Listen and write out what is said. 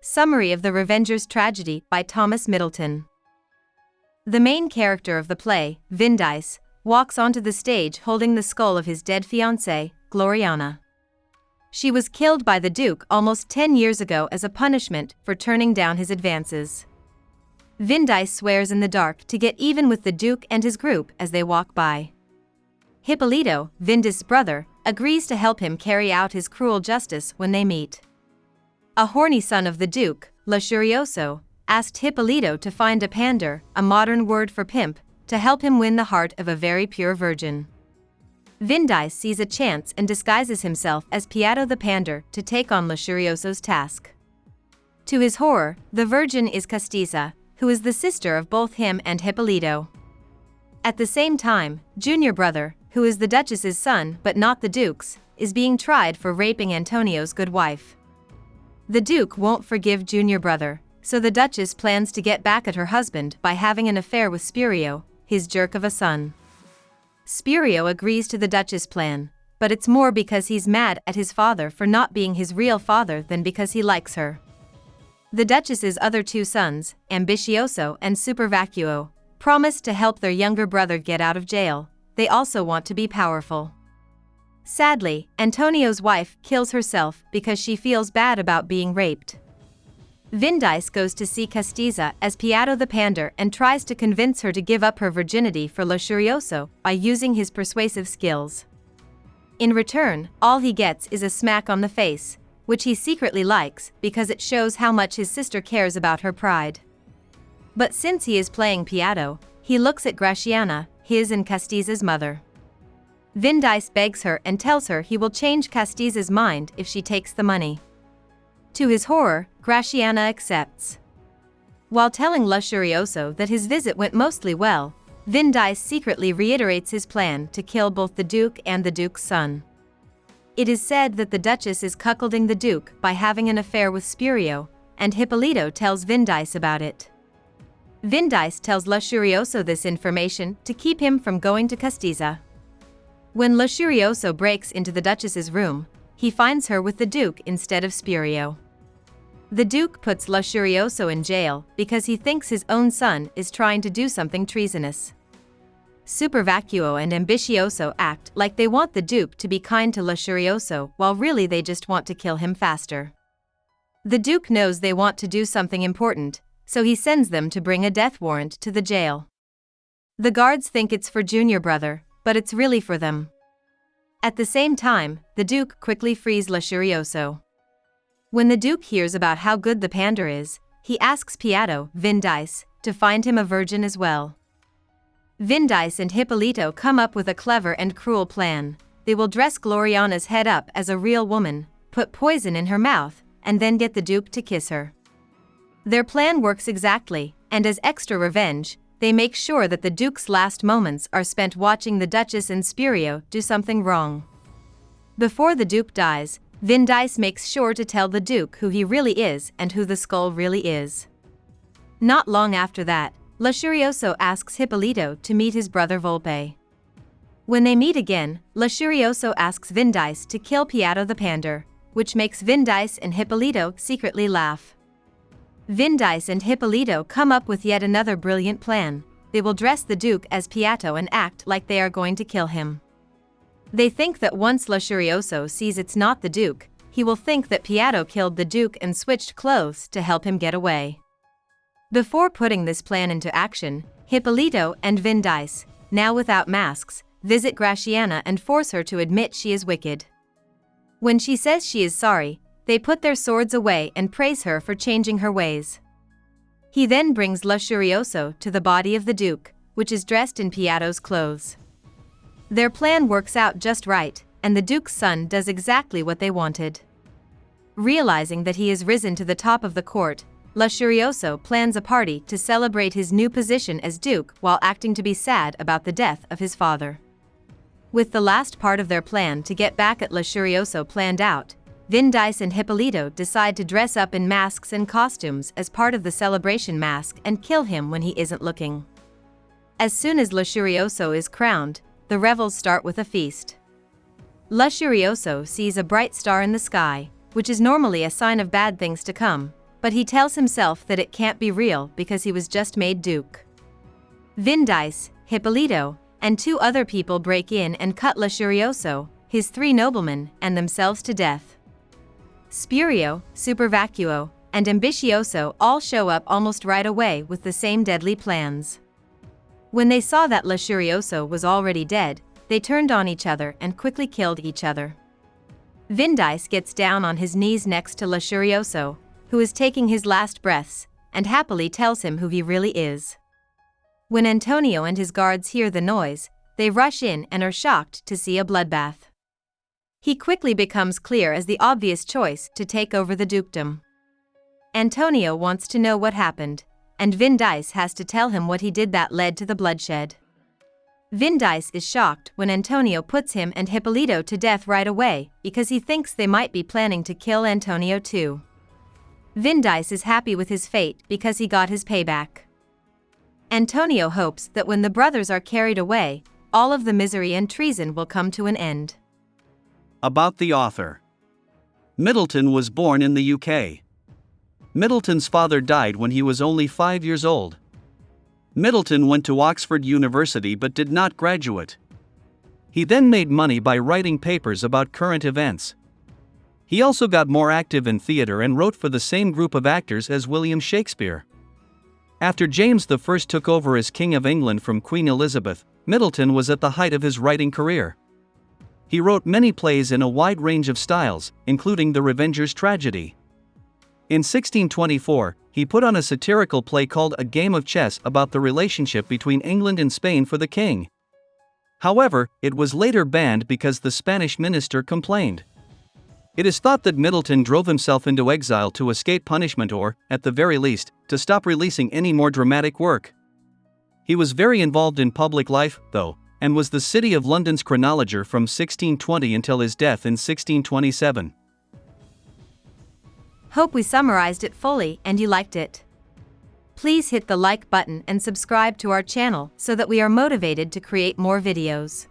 Summary of The Revenger's Tragedy by Thomas Middleton. The main character of the play, Vindice, walks onto the stage holding the skull of his dead fiancée, Gloriana. She was killed by the Duke almost 10 years ago as a punishment for turning down his advances. Vindice swears in the dark to get even with the Duke and his group as they walk by. Hippolito, Vindice's brother, agrees to help him carry out his cruel justice when they meet. A horny son of the Duke, Lussurioso, asked Hippolito to find a pander, a modern word for pimp, to help him win the heart of a very pure virgin. Vindice sees a chance and disguises himself as Piatto the pander to take on Lussurioso's task. To his horror, the virgin is Castiza, who is the sister of both him and Hippolito. At the same time, Junior brother, who is the Duchess's son but not the Duke's, is being tried for raping Antonio's good wife. The Duke won't forgive Junior brother, so the Duchess plans to get back at her husband by having an affair with Spirio, his jerk of a son. Spirio agrees to the Duchess' plan, but it's more because he's mad at his father for not being his real father than because he likes her. The Duchess's other two sons, Ambizioso and Supervacuo, promise to help their younger brother get out of jail. They also want to be powerful. Sadly, Antonio's wife kills herself because she feels bad about being raped. Vindice goes to see Castiza as Piatto the pander and tries to convince her to give up her virginity for Lussurioso by using his persuasive skills. In return, all he gets is a smack on the face, which he secretly likes because it shows how much his sister cares about her pride. But since he is playing Piatto, he looks at Graciana, his and Castiza's mother. Vindice begs her and tells her he will change Castiza's mind if she takes the money. To his horror, Graciana accepts. While telling Lussurioso that his visit went mostly well, Vindice secretly reiterates his plan to kill both the Duke and the Duke's son. It is said that the Duchess is cuckolding the Duke by having an affair with Spirio, and Hippolito tells Vindice about it. Vindice tells Lussurioso this information to keep him from going to Castiza. When Lussurioso breaks into the Duchess's room, he finds her with the Duke instead of Spirio. The Duke puts Lussurioso in jail because he thinks his own son is trying to do something treasonous. Supervacuo and Ambizioso act like they want the Duke to be kind to Lussurioso while really they just want to kill him faster. The Duke knows they want to do something important, so he sends them to bring a death warrant to the jail. The guards think it's for Junior brother, but it's really for them. At the same time, the Duke quickly frees Lussurioso. When the Duke hears about how good the pander is, he asks Piatto, Vindice, to find him a virgin as well. Vindice and Hippolito come up with a clever and cruel plan. They will dress Gloriana's head up as a real woman, put poison in her mouth, and then get the Duke to kiss her. Their plan works exactly, and as extra revenge, they make sure that the Duke's last moments are spent watching the Duchess and Spirio do something wrong. Before the Duke dies, Vindice makes sure to tell the Duke who he really is and who the skull really is. Not long after that, Lussurioso asks Hippolito to meet his brother Volpe. When they meet again, Lussurioso asks Vindice to kill Piatto the pander, which makes Vindice and Hippolito secretly laugh. Vindice and Hippolito come up with yet another brilliant plan. They will dress the Duke as Piatto and act like they are going to kill him. They think that once Lussurioso sees it's not the Duke, he will think that Piatto killed the Duke and switched clothes to help him get away. Before putting this plan into action, Hippolito and Vindice, now without masks, visit Graciana and force her to admit she is wicked. When she says she is sorry, they put their swords away and praise her for changing her ways. He then brings Lussurioso to the body of the Duke, which is dressed in Piatto's clothes. Their plan works out just right, and the Duke's son does exactly what they wanted. Realizing that he has risen to the top of the court, Lussurioso plans a party to celebrate his new position as Duke while acting to be sad about the death of his father. With the last part of their plan to get back at Lussurioso planned out, Vindice and Hippolito decide to dress up in masks and costumes as part of the celebration mask and kill him when he isn't looking. As soon as Lussurioso is crowned, the revels start with a feast. Lussurioso sees a bright star in the sky, which is normally a sign of bad things to come, but he tells himself that it can't be real because he was just made duke. Vindice, Hippolito, and 2 other people break in and cut Lussurioso, his 3 noblemen, and themselves to death. Spurio, Supervacuo, and Ambitioso all show up almost right away with the same deadly plans. When they saw that Lussurioso was already dead, they turned on each other and quickly killed each other. Vindice gets down on his knees next to Lussurioso, who is taking his last breaths, and happily tells him who he really is. When Antonio and his guards hear the noise, they rush in and are shocked to see a bloodbath. He quickly becomes clear as the obvious choice to take over the dukedom. Antonio wants to know what happened, and Vindice has to tell him what he did that led to the bloodshed. Vindice is shocked when Antonio puts him and Hippolito to death right away because he thinks they might be planning to kill Antonio too. Vindice is happy with his fate because he got his payback. Antonio hopes that when the brothers are carried away, all of the misery and treason will come to an end. About the author. Middleton was born in the UK. Middleton's father died when he was only 5 years old. Middleton went to Oxford University but did not graduate. He then made money by writing papers about current events. He also got more active in theatre and wrote for the same group of actors as William Shakespeare. After James I took over as King of England from Queen Elizabeth, Middleton was at the height of his writing career. He wrote many plays in a wide range of styles, including The Revenger's Tragedy. In 1624, he put on a satirical play called A Game of Chess about the relationship between England and Spain for the king. However, it was later banned because the Spanish minister complained. It is thought that Middleton drove himself into exile to escape punishment or, at the very least, to stop releasing any more dramatic work. He was very involved in public life, though, and was the City of London's chronologer from 1620 until his death in 1627. Hope we summarized it fully and you liked it. Please hit the like button and subscribe to our channel so that we are motivated to create more videos.